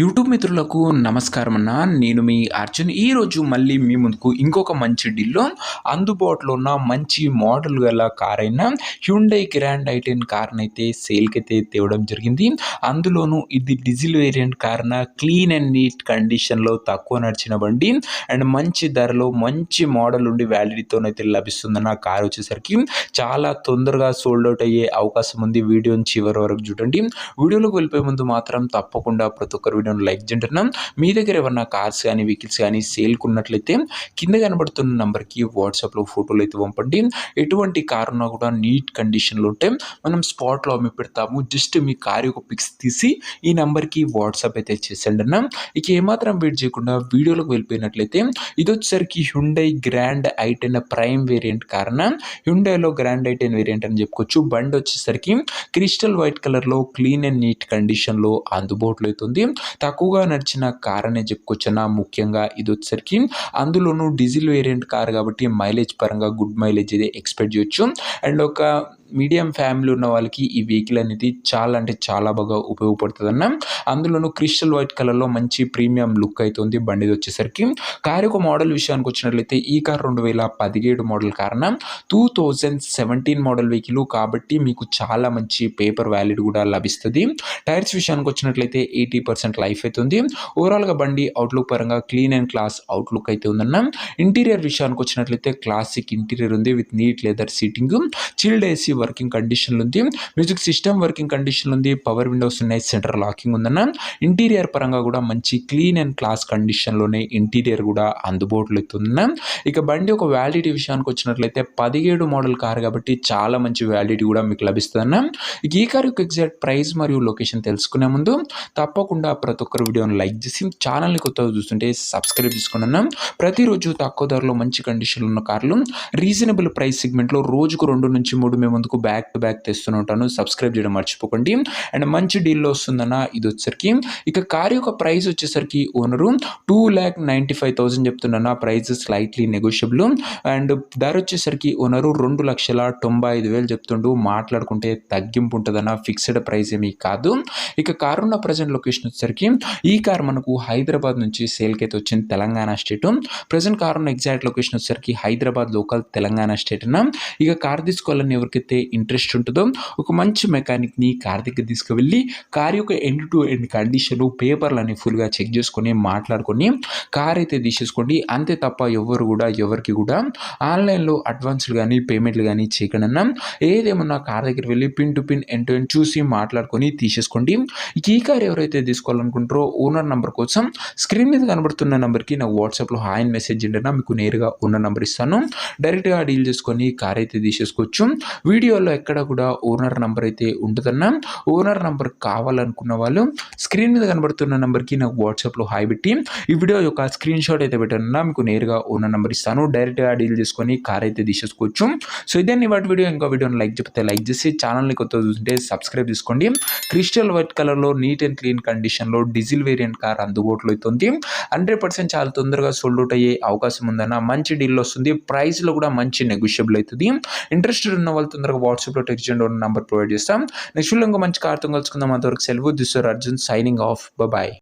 YouTube మిత్రులకు నమస్కారం అన్న. నేను మీ అర్జున్. ఈరోజు మళ్ళీ మీ ముందుకు ఇంకొక మంచి డీల్‌లో అందుబాటులో ఉన్న మంచి మోడల్ గల కార్ అయిన హ్యుండై గ్రాండ్ ఐ10 కార్‌నైతే సేల్‌కైతే తేవడం జరిగింది. అందులోనూ ఇది డీజిల్ వేరియంట్ కారున క్లీన్ అండ్ నీట్ కండిషన్‌లో తక్కువ నడిచిన బండి అండ్ మంచి ధరలో మంచి మోడల్ ఉండి వ్యాలిడిటీతోనైతే లభిస్తుందన్న. కార్ వచ్చేసరికి చాలా తొందరగా సోల్డ్ ఔట్ అయ్యే అవకాశం ఉంది. వీడియోని చివరి వరకు చూడండి. వీడియోలోకి వెళ్ళిపోయే ముందు మాత్రం తప్పకుండా ప్రతి ఒక్కరు వీడియోని లైక్ చేయండి. మీ దగ్గర ఏమన్నా కార్స్ కానీ వెహికల్స్ కానీ సేల్కి ఉన్నట్లయితే కింద కనబడుతున్న నెంబర్కి వాట్సాప్లో ఫోటోలు అయితే పంపండి. ఎటువంటి కార్ ఉన్నా కూడా నీట్ కండిషన్లో ఉంటే మనం స్పాట్లో అమ్మి పెడతాము. జస్ట్ మీ కార్ యొక్క పిక్స్ తీసి ఈ నెంబర్కి వాట్సాప్ అయితే చేసేయండి అన్న. ఇక ఏమాత్రం వెయిట్ చేయకుండా వీడియోలోకి వెళ్ళిపోయినట్లయితే ఇది వచ్చేసరికి హ్యుండై గ్రాండ్ ఐ10 ప్రైమ్ వేరియంట్ కారణ హ్యుండైలో గ్రాండ్ ఐ10 వేరియంట్ అని చెప్పుకోవచ్చు. బండి వచ్చేసరికి క్రిస్టల్ వైట్ కలర్లో క్లీన్ అండ్ నీట్ కండిషన్లో అందుబాటులో అవుతుంది. తక్కువగా నడిచిన కార్ అనే చెప్పుకోవచ్చన్నా. ముఖ్యంగా ఇది వచ్చేసరికి అందులోనూ డీజిల్ వేరియంట్ కార్ కాబట్టి మైలేజ్ పరంగా గుడ్ మైలేజ్ అయితే ఎక్స్పెక్ట్ చేయొచ్చు. అండ్ ఒక మీడియం ఫ్యామిలీ ఉన్న వాళ్ళకి ఈ వెహికల్ అనేది చాలా అంటే చాలా బాగా ఉపయోగపడుతుంది అన్న. అందులోనూ క్రిస్టల్ వైట్ కలర్లో మంచి ప్రీమియం లుక్ అవుతుంది బండి వచ్చేసరికి. కార్ యొక్క మోడల్ విషయానికి వచ్చినట్లయితే ఈ కార్ 2017 మోడల్ కారణ 2017 మోడల్ వెహికల్ కాబట్టి మీకు చాలా మంచి పేపర్ వ్యాలిడ్ కూడా లభిస్తుంది. టైర్స్ విషయానికి వచ్చినట్లయితే 80% లైఫ్ అవుతుంది. ఓవరాల్గా బండి అవుట్లుక్ పరంగా క్లీన్ అండ్ క్లాస్ అవుట్లుక్ అయితే ఉందన్న. ఇంటీరియర్ విషయానికి వచ్చినట్లయితే క్లాసిక్ ఇంటీరియర్ ఉంది with neat leather seating, chilled AC working కండిషన్లు ఉంది, మ్యూజిక్ సిస్టమ్ వర్కింగ్ కండిషన్లు ఉంది, పవర్ విండోస్ ఉన్నాయి, సెంటర్ లాకింగ్ ఉందన్న. ఇంటీరియర్ పరంగా కూడా మంచి క్లీన్ అండ్ క్లాస్ కండిషన్లోనే ఇంటీరియర్ కూడా అందుబాటులో అవుతుందన్న. ఇక బండి ఒక వ్యాలిడిటీ విషయానికి వచ్చినట్లయితే 17 మోడల్ కార్ కాబట్టి చాలా మంచి వ్యాలిడిటీ కూడా మీకు లభిస్తుందన్న. ఇక ఈ కార్ యొక్క ఎగ్జాక్ట్ ప్రైస్ మరియు లొకేషన్ తెలుసుకునే ముందు తప్పకుండా ప్రతి ఒక్కరు వీడియోని లైక్ చేసి ఛానల్ని కొత్తగా చూస్తుంటే సబ్స్క్రైబ్ చేసుకున్నాను. ప్రతిరోజు తక్కువ ధరలో మంచి కండిషన్లో ఉన్న కార్లు రీజనబుల్ ప్రైస్ సెగ్మెంట్లో రోజుకు 2 నుంచి 3 మేము ముందుకు బ్యాక్ టు బ్యాక్ తెస్తూనే ఉంటాను. సబ్స్క్రైబ్ చేయడం మర్చిపోకండి. అండ్ మంచి డీల్లో వస్తుందన్న ఇది వచ్చేసరికి. ఇక కార్ యొక్క ప్రైస్ వచ్చేసరికి ఓనరు 2,95,000 చెప్తున్నా. Price slightly negotiable. అండ్ ధర వచ్చేసరికి ఓనరు 2,95,000 చెప్తుండు. మాట్లాడుకుంటే తగ్గింపు ఉంటుందన్న. ఫిక్స్డ్ ప్రైస్ ఏమీ కాదు. ఇక కార్ ఉన్న ప్రజెంట్ లొకేషన్ వచ్చేసరికి ఈ కార్ మనకు హైదరాబాద్ నుంచి సేల్కి అయితే వచ్చింది, తెలంగాణ స్టేట్. ప్రజెంట్ కార్ ఉన్న ఎగ్జాక్ట్ లొకేషన్ వచ్చేసరికి హైదరాబాద్ లోకల్ తెలంగాణ స్టేట్ అన్న. ఇక కార్ తీసుకోవాలని ఎవరికైతే ఇంట్రెస్ట్ ఉంటుందో ఒక మంచి మెకానిక్ని కార్ దగ్గర తీసుకువెళ్ళి కార్ యొక్క ఎండ్ టు ఎండ్ కండిషన్ పేపర్లని ఫుల్గా చెక్ చేసుకొని మాట్లాడుకొని కార్ అయితే తీసేసుకోండి. అంతే తప్ప ఎవరికి కూడా ఆన్లైన్లో అడ్వాన్స్లు కానీ పేమెంట్లు కానీ చేయకుండా ఏదేమన్నా కార్ దగ్గర వెళ్ళి pin to pin end to end చూసి మాట్లాడుకొని తీసేసుకోండి. ఈ కార్ ఎవరైతే తీసుకోవాలనుకుంటారో ఓనర్ నెంబర్ కోసం స్క్రీన్ మీద కనబడుతున్న నెంబర్కి నాకు వాట్సాప్లో హాయ్ అని మెసేజ్ చేయండి. మీకు నేరుగా ఉన్న నెంబర్ ఇస్తాను. డైరెక్ట్గా డీల్ చేసుకొని కార్ అయితే తీసేసుకోవచ్చు. వీడియోలో ఎక్కడ కూడా ఓనర్ నెంబర్ అయితే ఉంటుందన్న. ఓనర్ నెంబర్ కావాలనుకున్న వాళ్ళు స్క్రీన్ మీద కనబడుతున్న నెంబర్కి నాకు వాట్సాప్లో హాయ్ పెట్టి ఈ వీడియో యొక్క స్క్రీన్ షాట్ అయితే పెట్టానన్నా. మీకు నేరుగా ఓనర్ నెంబర్ ఇస్తాను. డైరెక్ట్గా డీల్ చేసుకొని కార్ అయితే తీసేసుకోవచ్చు. సో ఇదే వాటి వీడియో. ఇంకో వీడియోని లైక్ చెప్తే లైక్ చేసి ఛానల్ని కొత్త చూస్తుంటే సబ్స్క్రైబ్ చేసుకోండి. క్రిస్టల్ వైట్ కలర్లో నీట్ అండ్ క్లీన్ కండిషన్లో డీజిల్ వేరియంట్ కార్ అందుబాటులో అవుతుంది. 100% చాలా తొందరగా సోల్డ్ అవుట్ అయ్యే అవకాశం ఉందన్న. మంచి డీల్ వస్తుంది. ప్రైస్లో కూడా మంచి నెగోషియబుల్ అవుతుంది. ఇంట్రెస్టెడ్ ఉన్న వాళ్ళు తొందరగా వాట్సాప్లో టెక్స్ట్ చేయండి. నెంబర్ ప్రొవైడ్ చేస్తాం. నెక్స్ట్ ఇంకో మంచి కార్తో కలుసుకుందాం. అంతవరకు సెలవు. This your Arjun signing off. Bye.